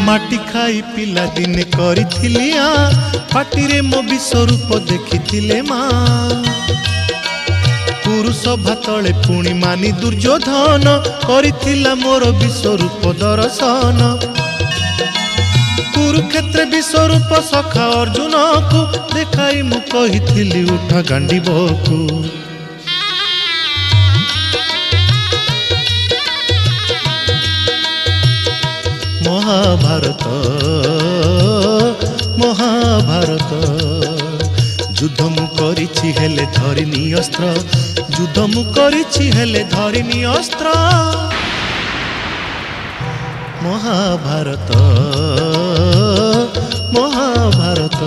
माटी खाई पिला दिने करिथिली पाटिरे मो विश्वरूप देखिथिले माँ पुरुष भातले पुणी मानी दुर्योधन करिथिला मोर विश्वरूप दर्शन कुरुक्षेत्र विश्वरूप सखा अर्जुन को देखाई मु कहिथिली उठ गांडीबकु महाभारत महाभारत युद्ध मु करिछि हेले धरिनी अस्त्र युद्ध मु करिछि हेले धरिनी अस्त्र महाभारत महाभारत।